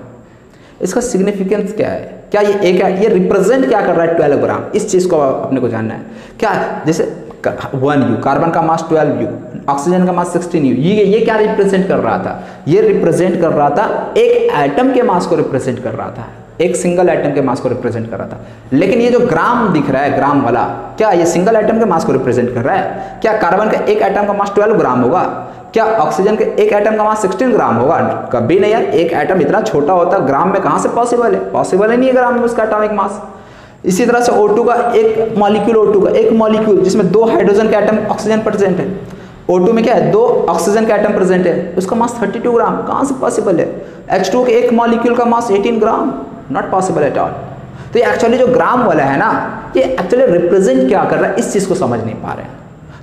इसका सिग्निफिकेंस क्या है? क्या ये एक है, ये रिप्रेजेंट क्या कर रहा है 12 ग्राम, इस चीज़ को अपने को जानना है। क्या जैसे 1U, कार्बन का मास 12U, ऑक्सीजन का मास 16U, ये क्या रिप्रेजेंट कर रहा था, ये रिप्रेजेंट कर रहा था एक एटम के मास को रिप्रेजेंट कर रहा था, एक सिंगल एटम के मास को रिप्रेजेंट कर रहा था। लेकिन ये जो ग्राम दिख रहा है, ग्राम वाला, क्या ये सिंगल एटम के मास को रिप्रेजेंट कर रहा है? क्या कार्बन का एक एटम का मास 12 ग्राम होगा? क्या ऑक्सीजन के एक एटम का मास 16 ग्राम होगा? कभी नहीं यार, एक एटम इतना छोटा होता है, ग्राम में कहाँ से पॉसिबल है? पॉसिबल ही नहीं है ग्राम में उसका एटॉमिक मास। इसी तरह से O2 का एक मॉलिक्यूल, O2 का एक मॉलिक्यूल जिसमें 2 हाइड्रोजन के एटम ऑक्सीजन प्रेजेंट है, O2 में क्या है 2 ऑक्सीजन के एटम प्रेजेंट है, उसका मास 32 ग्राम, कहाँ से पॉसिबल है? H2 के एक मॉलिक्यूल का मास 18 ग्राम, नॉट पॉसिबल एट ऑल। तो ये एक्चुअली जो ग्राम वाला है ना, ये एक्चुअली रिप्रेजेंट क्या कर रहा है, इस चीज़ को समझ नहीं पा रहे हैं।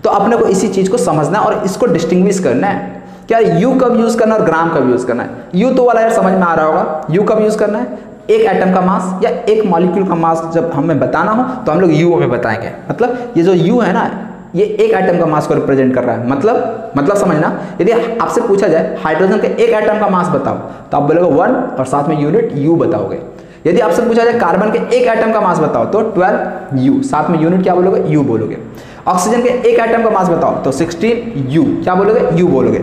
तो अपने को इसी चीज़ को समझना और इसको डिस्टिंग्विश करना है, क्या यू कब यूज़ करना है और ग्राम कब यूज़ करना है। यू तो वाला यार समझ में आ रहा होगा, यू कब यूज़ करना है, एक एटम का मास या एक मॉलिक्यूल का मास जब हमें बताना हो तो हम लोग यू में बताएंगे। मतलब ये जो यू है ना, ये एक एटम का मास को रिप्रेजेंट कर रहा है। मतलब समझना, यदि आपसे पूछा जाए हाइड्रोजन के एक एटम का मास बताओ, तो आप बोलोगे 1 और साथ में यूनिट यू बताओगे। यदि आपसे पूछा जाए कार्बन के एक एटम का मास बताओ, तो 12U, साथ में यूनिट क्या बोलोगे, यू बोलोगे। ऑक्सीजन के एक एटम का मास बताओ, तो 16U, क्या बोलोगे, यू बोलोगे।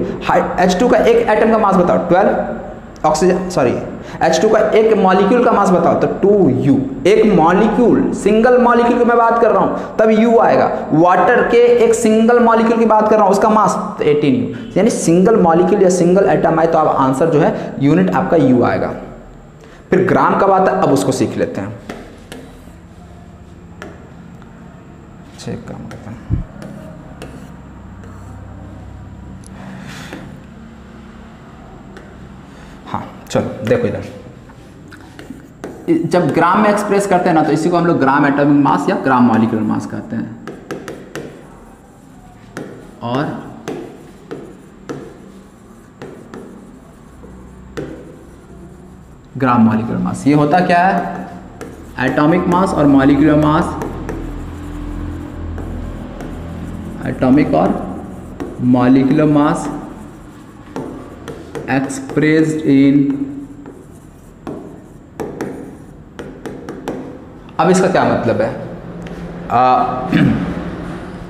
H2 का एक एटम का मास बताओ, 12 ऑक्सीजन, सॉरी H2 का एक मॉलिक्यूल का मास बताओ, तो 2U। एक मॉलिक्यूल, सिंगल मॉलिक्यूल की मैं बात कर रहा हूं, तब U आएगा। वाटर के एक सिंगल मॉलिक्यूल की बात कर रहा हूं, उसका मास तो 18U। यानी सिंगल मॉलिक्यूल या सिंगल एटम आए तो आप आंसर जो है यूनिट आपका U आएगा। फिर ग्राम कब आता है, अब उसको सीख लेते हैं। चेक काम करते हैं। हाँ चलो देखो इधर, जब ग्राम में एक्सप्रेस करते हैं ना, तो इसी को हम लोग ग्राम एटॉमिक मास या ग्राम मॉलिक्यूलर मास कहते हैं। और ग्राम मॉलिक्यूलर मास, ये होता क्या है, एटॉमिक मास और मॉलिक्यूलर मास, एटॉमिक और मॉलिक्यूलर मास एक्सप्रेस्ड इन। अब इसका क्या मतलब है,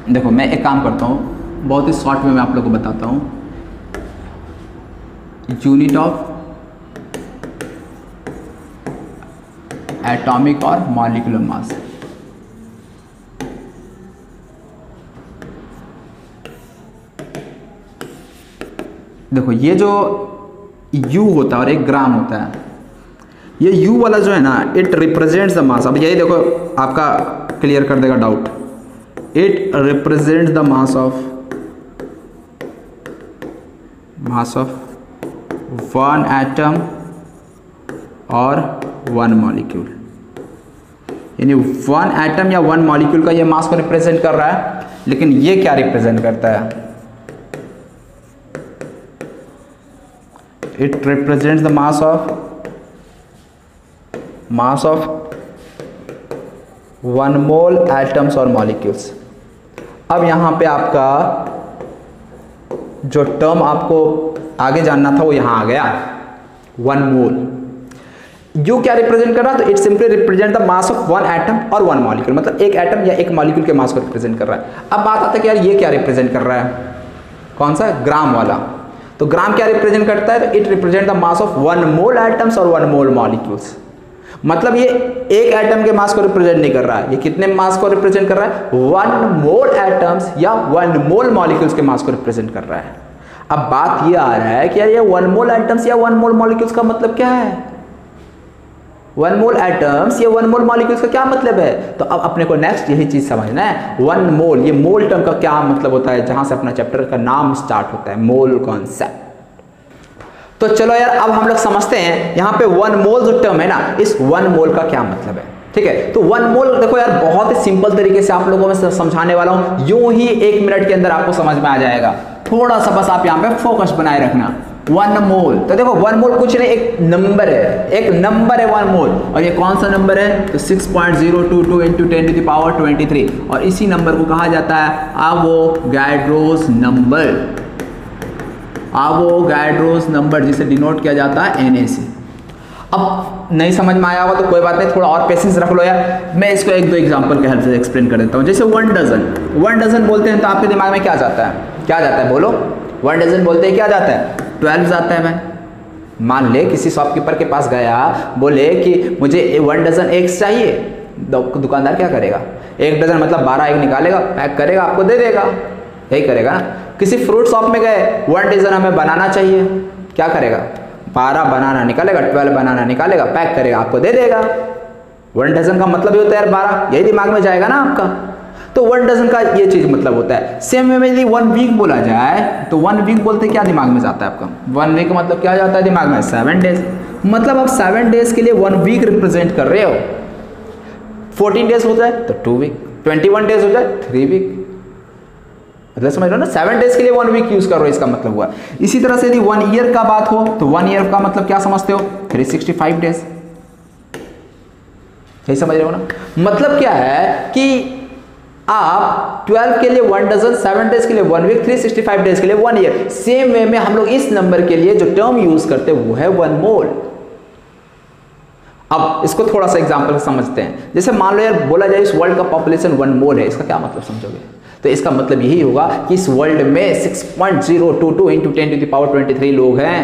देखो मैं एक काम करता हूँ, बहुत ही शॉर्ट में मैं आप लोगों को बताता हूँ। यूनिट ऑफ एटॉमिक और मॉलिक्यूलर मास, देखो ये जो U होता है और एक ग्राम होता है, ये U वाला जो है ना, इट रिप्रेजेंट्स द मास। अब यही देखो आपका क्लियर कर देगा doubt, it represents the mass of 1 atom और 1 मॉलिक्यूल। यानी 1 एटम या 1 मॉलिक्यूल का ये मास को रिप्रेजेंट कर रहा है, लेकिन ये क्या रिप्रेजेंट करता है, it represents the mass of 1 mole atoms और मॉलिक्यूल्स। अब यहां पे आपका जो टर्म आपको आगे जानना था वो यहां आ गया, 1 मोल। यू क्या रिप्रेजेंट कर रहा है, तो it simply represent the mass of 1 atom और 1 मॉलिक्यूल, मतलब एक एटम या एक मॉलिक्यूल के मास को रिप्रेजेंट कर रहा है। अब बात आता है कि यार ये क्या रिप्रेजेंट कर रहा है, कौन सा, ग्राम वाला। तो ग्राम क्या रिप्रेजेंट करता है, तो it represent the mass of 1 mole atoms और 1 मोल मॉलिक्यूल्स। मतलब ये एक एटम के मास को रिप्रेजेंट नहीं कर रहा है, ये कितने मास को रिप्रेजेंट कर रहा है, 1 मोल एटम्स या 1 मोल मॉलिक्यूल्स के मास को रिप्रेजेंट कर रहा है। अब बात ये आ रहा है कि यार ये 1 मोल एटम्स या 1 मोल मॉलिक्यूल्स का मतलब क्या है, 1 मोल एटम्स या 1 मोल मॉलिक्यूल्स का क्या मतलब है। तो अब अपने को नेक्स्ट यही चीज समझना है, 1 मोल, ये मोल टर्म का क्या मतलब होता है, जहां से अपना चैप्टर का नाम स्टार्ट होता है, मोल कॉन्सेप्ट। तो चलो यार अब हम लोग समझते हैं यहाँ पे 1 मोल जो टर्म है ना, इस 1 मोल का क्या मतलब है। ठीक है, तो 1 मोल देखो यार बहुत ही सिंपल तरीके से आप लोगों में समझाने वाला हूं, यूं ही 1 मिनट के अंदर आपको समझ में आ जाएगा। थोड़ा सा बस आप यहाँ पे फोकस बनाए रखना। 1 मोल, तो देखो 1 मोल कुछ नहीं, एक नंबर है, एक नंबर है 1 मोल। और ये कौन सा नंबर है, तो 6.022 × 10⁻23। और इसी नंबर को कहा जाता है आवोगाड्रोस नंबर, आवोगाड्रोस नंबर, जिसे डिनोट किया जाता है Na से। अब नहीं समझ में आया होगा तो कोई बात नहीं, थोड़ा और पेशेंस रख लो यार। मैं इसको एक दो एग्जांपल के हेल्प से एक्सप्लेन कर देता हूँ। जैसे 1 डजन बोलते हैं तो आपके दिमाग में क्या जाता है, क्या जाता है बोलो? 1 डजन बोलते हैं क्या जाता है? 12 जाता है। मैं मान ले किसी शॉपकीपर के पास गया, बोले कि मुझे 1 डजन एग्स चाहिए, दुकानदार क्या करेगा? 1 डजन मतलब 12 एग निकालेगा, पैक करेगा, आपको दे देगा, यही करेगा ना। किसी फ्रूट शॉप में गए, 1 डजन हमें बनाना चाहिए, क्या करेगा? 12 बनाना निकालेगा, 12 बनाना निकालेगा, पैक करेगा, आपको दे देगा। 1 डजन का मतलब ये होता है यार 12, यही दिमाग में जाएगा ना आपका। तो 1 डजन का ये चीज मतलब होता है। सेम वे में यदि 1 वीक बोला जाए तो 1 वीक बोलते क्या दिमाग में जाता है आपका? 1 वीक मतलब क्या जाता है दिमाग में? 7 डेज। मतलब आप 7 डेज के लिए 1 वीक रिप्रेजेंट कर रहे हो। 14 डेज हो जाए तो 2 वीक, 21 डेज हो जाए 3 वीक, मतलब समझ लो ना, 7 डेज के लिए 1 वीक यूज कर रहे हो, इसका मतलब हुआ। इसी तरह से यदि 1 ईयर का बात हो तो 1 ईयर का मतलब क्या समझते हो? 365 डेज, यही समझ रहे हो ना। मतलब क्या है कि आप 12 के लिए 1 डजन, 7 डेज के लिए 1 वीक, 365 डेज के लिए 1 ईयर। सेम वे में हम लोग इस नंबर के लिए जो टर्म यूज करते हैं वो है 1 मोल। अब इसको थोड़ा सा एग्जांपल समझते हैं। जैसे मान लो यार बोला जाए इस वर्ल्ड का पॉपुलेशन 1 मोल है, इसका क्या मतलब समझोगे? तो इसका मतलब यही होगा कि इस वर्ल्ड में 6.022 इंटू 10⁻23 लोग हैं।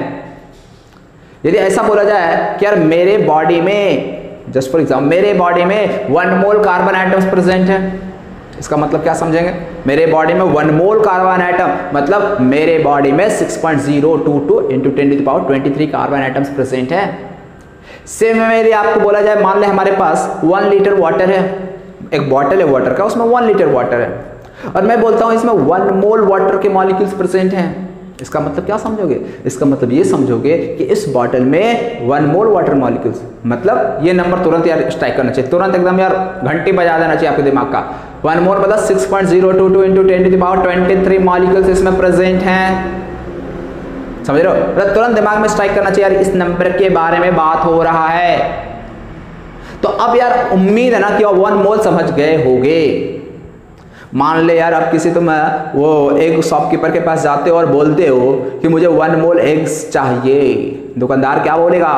यदि ऐसा बोला जाए कि यार मेरे बॉडी में, जस्ट फॉर एग्जाम्पल, मेरे बॉडी में 1 मोल कार्बन एटम्स प्रेजेंट है, इसका मतलब क्या समझेंगे? मेरे बॉडी में 1 मोल कार्बन एटम मतलब मेरे बॉडी में 6.022 इंटू 10⁻23 कार्बन एटम्स प्रेजेंट है। सेम में यदि आपको बोला जाए, मान ले हमारे पास 1 लीटर वाटर है, एक बॉटल है वाटर का, उसमें 1 लीटर वाटर है, और मैं बोलता हूं इसमें 1 मोल वाटर के मॉलिक्यूल्स प्रेजेंट हैं। इसका मतलब क्या समझोगे? इसका मतलब ये समझोगे कि इस बॉटल में 1 मोल वाटर मॉलिक्यूल्स, मतलब ये नंबर तुरंत यार स्ट्राइक करना चाहिए, तुरंत एकदम यार घंटी बजा देना चाहिए आपके दिमाग का। 1 मोल मतलब 6.022 इंटू 10⁻23 मॉलिक्यूल्स इसमें प्रेजेंट हैं, समझ रहे हो? तुरंत दिमाग में स्ट्राइक करना चाहिए यार इस नंबर के बारे में बात हो रहा है। तो अब यार उम्मीद है ना कि 1 मोल समझ गए होगे। मान ले यार अब किसी तुम वो एग शॉपकीपर के पास जाते हो और बोलते हो कि मुझे 1 मोल एग्स चाहिए, दुकानदार क्या बोलेगा?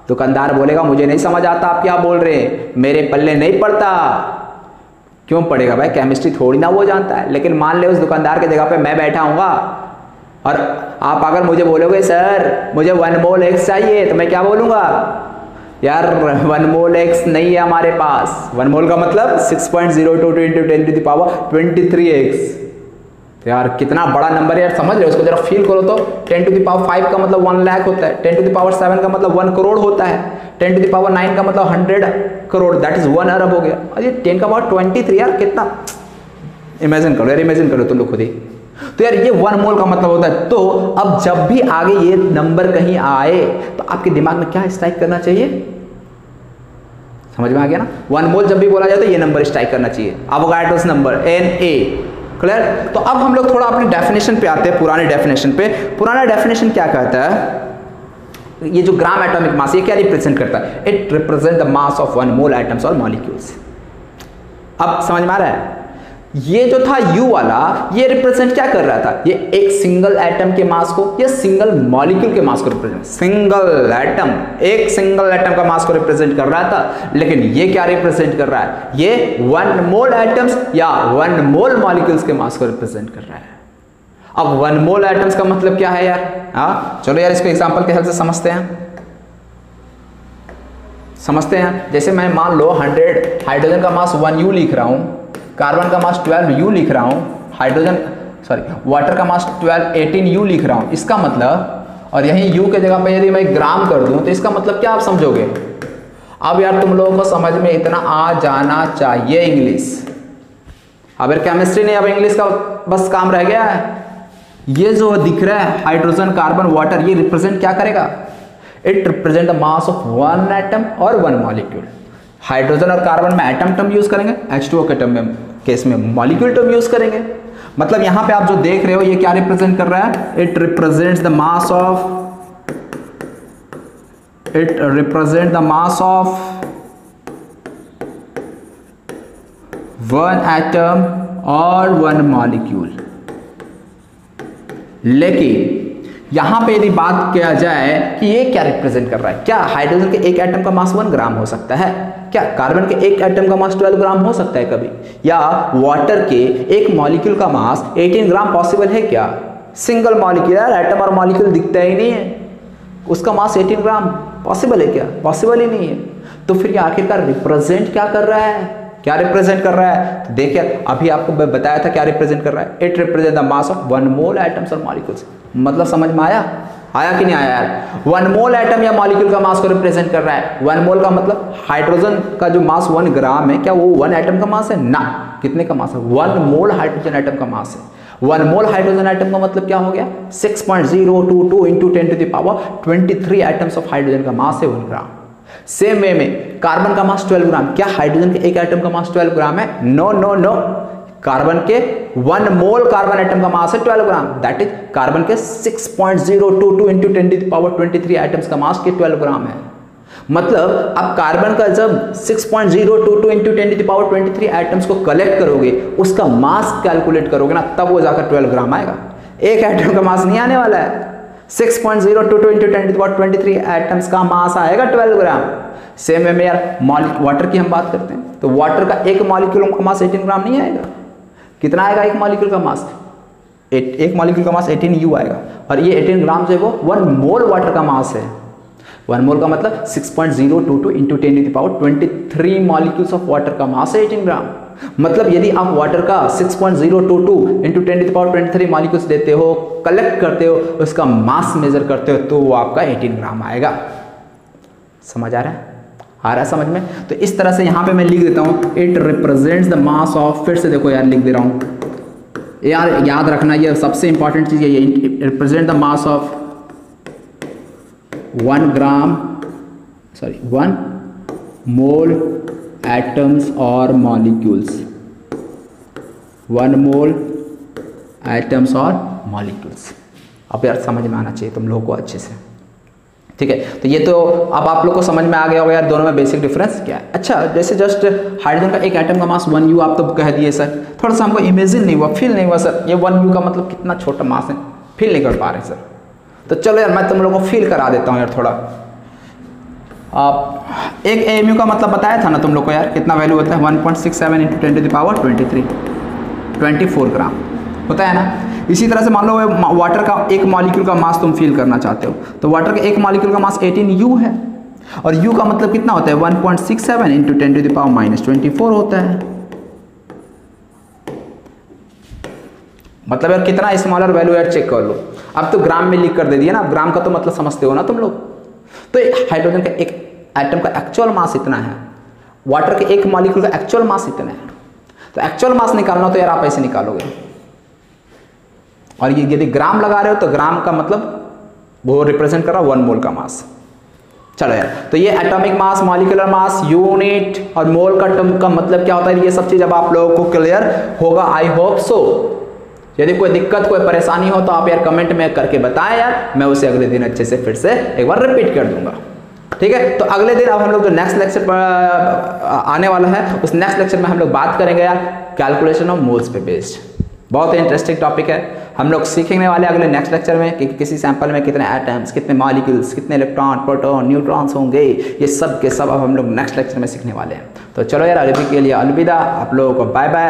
दुकानदार बोलेगा मुझे नहीं समझ आता आप क्या बोल रहे हैं, मेरे पल्ले नहीं पड़ता। क्यों पड़ेगा भाई? केमिस्ट्री थोड़ी ना वो जानता है। लेकिन मान ले उस दुकानदार की जगह पे मैं बैठा हूँगा और आप अगर मुझे बोलोगे सर मुझे 1 मोल एग्स चाहिए, तो मैं क्या बोलूँगा? यार 1 मोल एक्स नहीं है हमारे पास। 1 मोल का मतलब 6.022 इंटू 10⁻23 एक्स। तो यार कितना बड़ा नंबर है यार, समझ रहे हो? उसको जरा फील करो तो 10⁵ का मतलब 1 लाख होता है, 10⁻7 का मतलब 1 करोड़ होता है, 10⁹ का मतलब 100 करोड़, दैट इज 1 अरब हो गया। अरे 10⁻23 यार कितना, इमेजिन करो यार, इमेजिन करो तुम लोग खुद ही। तो यार ये 1 मोल का मतलब होता है। तो अब जब भी आगे ये नंबर कहीं आए तो आपके दिमाग में क्या स्ट्राइक करना चाहिए? समझ में आ गया ना? 1 मोल जब भी बोला जाए तो ये नंबर स्ट्राइक करना चाहिए, एवोगाड्रोस नंबर Na। क्लियर? तो अब हम लोग थोड़ा अपनी डेफिनेशन पे आते हैं, पुराने डेफिनेशन पे। पुराना डेफिनेशन क्या कहता है? ये जो ग्राम एटॉमिक मास ये क्या रिप्रेजेंट करता है? It represent the mass of 1 mole atoms और मॉलिक्यूल्स। अब समझ में आ रहा है? ये जो था U वाला, ये रिप्रेजेंट क्या कर रहा था? ये एक सिंगल एटम के मास को या सिंगल मॉलिक्यूल के मास को रिप्रेजेंट, सिंगल एटम, एक सिंगल एटम का मास को रिप्रेजेंट कर रहा था। लेकिन ये क्या रिप्रेजेंट कर रहा है? ये 1 मोल एटम्स या 1 मोल मॉलिक्यूल्स के मास को रिप्रेजेंट कर रहा है। अब 1 मोल एटम्स का मतलब क्या है यार? हाँ चलो यार इसको एग्जांपल के हेल्प से समझते हैं। जैसे मैं मान लो 100 हाइड्रोजन का मास 1U लिख रहा हूं, कार्बन का मास 12U लिख रहा हूं, वाटर का मास 18U लिख रहा हूं। इसका मतलब, और यहीं U के जगह पे यदि मैं ग्राम कर दूं तो इसका मतलब क्या आप समझोगे? अब यार तुम लोगों को समझ में इतना आ जाना चाहिए इंग्लिश। अब यार केमिस्ट्री नहीं, अब इंग्लिश का बस काम रह गया है। ये जो दिख रहा है हाइड्रोजन कार्बन वाटर, ये रिप्रेजेंट क्या करेगा? It represent the mass of 1 atom और 1 मॉलिक्यूल। हाइड्रोजन और कार्बन में एटम टर्म यूज करेंगे, H2O के टर्म में, केस में मॉलिक्यूल टर्म यूज करेंगे। मतलब यहां पे आप जो देख रहे हो ये क्या रिप्रेजेंट कर रहा है? It represents the mass of 1 atom और 1 मॉलिक्यूल। लेकिन यहाँ पे यदि बात किया जाए कि ये क्या रिप्रेजेंट कर रहा है, क्या हाइड्रोजन के एक एटम का मास 1 ग्राम हो सकता है? क्या कार्बन के एक एटम का मास 12 ग्राम हो सकता है कभी? या वाटर के एक मॉलिक्यूल का मास 18 ग्राम पॉसिबल है क्या? सिंगल मॉलिक्यूल यार, एटम और मॉलिक्यूल दिखता ही नहीं है, उसका मास 18 ग्राम पॉसिबल है क्या? पॉसिबल ही नहीं है। तो फिर ये आखिरकार रिप्रेजेंट क्या कर रहा है? क्या रिप्रेजेंट कर रहा है? तो देखिए अभी आपको बताया था क्या रिप्रेजेंट कर रहा है। It represent the mass of 1 mole atoms और मॉलिक्यूल्स। मतलब समझ में आया कि नहीं आया यार? 1 मोल एटम या मॉलिक्यूल का मास को रिप्रेजेंट कर रहा है। 1 मोल का मतलब हाइड्रोजन का जो मास 1 ग्राम है, क्या वो 1 एटम का मास है? ना। कितने का मास है? 1 मोल हाइड्रोजन एटम का मास है। 1 मोल हाइड्रोजन एटम का मतलब क्या हो गया? 6.022 into 10 to the power 23 atoms of hydrogen का मास है 1 ग्राम। सेम वे में कार्बन का मास 12 ग्राम। क्या हाइड्रोजन के एक एटम का मास 12 ग्राम है? No no no. कार्बन के 1 मोल कार्बन एटम का मास है 12 ग्राम। दैट इज कार्बन के 6.022 into 10 to the power 23 atoms का मास के 12 ग्राम है। मतलब आप कार्बन का जब 6.022 into 10 to the power 23 atoms को कलेक्ट करोगे, उसका मास कैलकुलेट करोगे ना, तब वो जाकर 12 ग्राम आएगा। एक एटम का मास नहीं आने वाला है। 6.022 into 10 to the power 23 atoms का मास आएगा 12 ग्राम। सेम वे में यार वाटर की हम बात करते हैं, तो वाटर का एक मॉलिक्यूल का मास 18 ग्राम नहीं आएगा। कितना आएगा एक मॉलिक्यूल का मास? एक मॉलिक्यूल का मास 18 U आएगा, और ये 18 ग्राम जो है वो 1 मोल वाटर का मास है। 1 मोल का मतलब 6.022 into 10 to the power 23 molecules of water का मास है 18 ग्राम। मतलब यदि आप वाटर का 6.022 into 10 to the power 23 molecules देते हो, कलेक्ट करते हो, उसका मास मेजर करते हो, तो वो आपका 18 ग्राम आएगा। समझ आ रहा है? आ रहा है समझ में? तो इस तरह से यहाँ पे मैं लिख देता हूँ, it represents the mass of, फिर से देखो यार लिख दे रहा हूँ यार, याद रखना ये सबसे इंपॉर्टेंट चीज़ है, ये represent the mass of 1 mole atoms और मॉलिक्यूल्स। 1 मोल एटम्स और मॉलिक्यूल्स। अब यार समझ में आना चाहिए तुम लोगों को अच्छे से, ठीक है? तो ये तो अब आप लोग को समझ में आ गया होगा यार दोनों में बेसिक डिफरेंस क्या है। अच्छा, जैसे जस्ट हाइड्रोजन का एक एटम का मास 1 U आप तो कह दिए सर, थोड़ा सा हमको इमेजिन नहीं हुआ, फील नहीं हुआ सर, ये 1 U का मतलब कितना छोटा मास है, फील नहीं कर पा रहे सर। तो चलो यार मैं तुम लोगों को फील करा देता हूँ यार थोड़ा। एक AMU का मतलब बताया था ना तुम लोग को यार, कितना वैल्यू होता है? 1.67 इंटू 10 टू द पावर 24 ग्राम होता है ना। इसी तरह से मान लो वाटर का एक मॉलिक्यूल का मास तुम फील करना चाहते हो, तो वाटर के एक मॉलिक्यूल का मास 18 U है, और U का मतलब कितना होता है? 1.67 इंटू 10 टू द पावर -24 होता है। मतलब यार कितना स्मॉलर वैल्यू यार, चेक कर लो। अब तो ग्राम में लिख कर दे दिया ना, ग्राम का तो मतलब समझते हो ना तुम लोग। तो हाइड्रोजन का एक एटम का एक्चुअल मास इतना है, वाटर के एक मॉलिक्यूल का एक्चुअल मास इतना है। तो एक्चुअल मास निकालना तो यार आप ऐसे निकालोगे, और ये यदि ग्राम लगा रहे हो तो ग्राम का मतलब वो रिप्रेजेंट कर रहा है 1 मोल का मास। चलो यार, तो ये atomic mass, molecular mass, unit और मोल का टर्म का मतलब क्या होता है, ये सब चीज अब आप लोगों को क्लियर होगा, आई होप सो। यदि कोई दिक्कत, कोई परेशानी हो तो आप यार कमेंट में करके बताएं यार, मैं उसे अगले दिन अच्छे से फिर से एक बार रिपीट कर दूंगा, ठीक है? तो अगले दिन अब हम लोग जो नेक्स्ट लेक्चर आने वाला है, उस नेक्स्ट लेक्चर में हम लोग बात करेंगे यार कैलकुलेशन ऑफ मोल्स पे बेस्ड। बहुत ही इंटरेस्टिंग टॉपिक है। हम लोग सीखने वाले अगले नेक्स्ट लेक्चर में कि किसी सैंपल में कितने एटम्स, कितने मॉलिक्यूल्स, कितने इलेक्ट्रॉन, प्रोटॉन, न्यूट्रॉन्स होंगे, ये सब के सब अब हम लोग नेक्स्ट लेक्चर में सीखने वाले हैं। तो चलो यार, अभी के लिए अलविदा, आप लोगों को बाय बाय।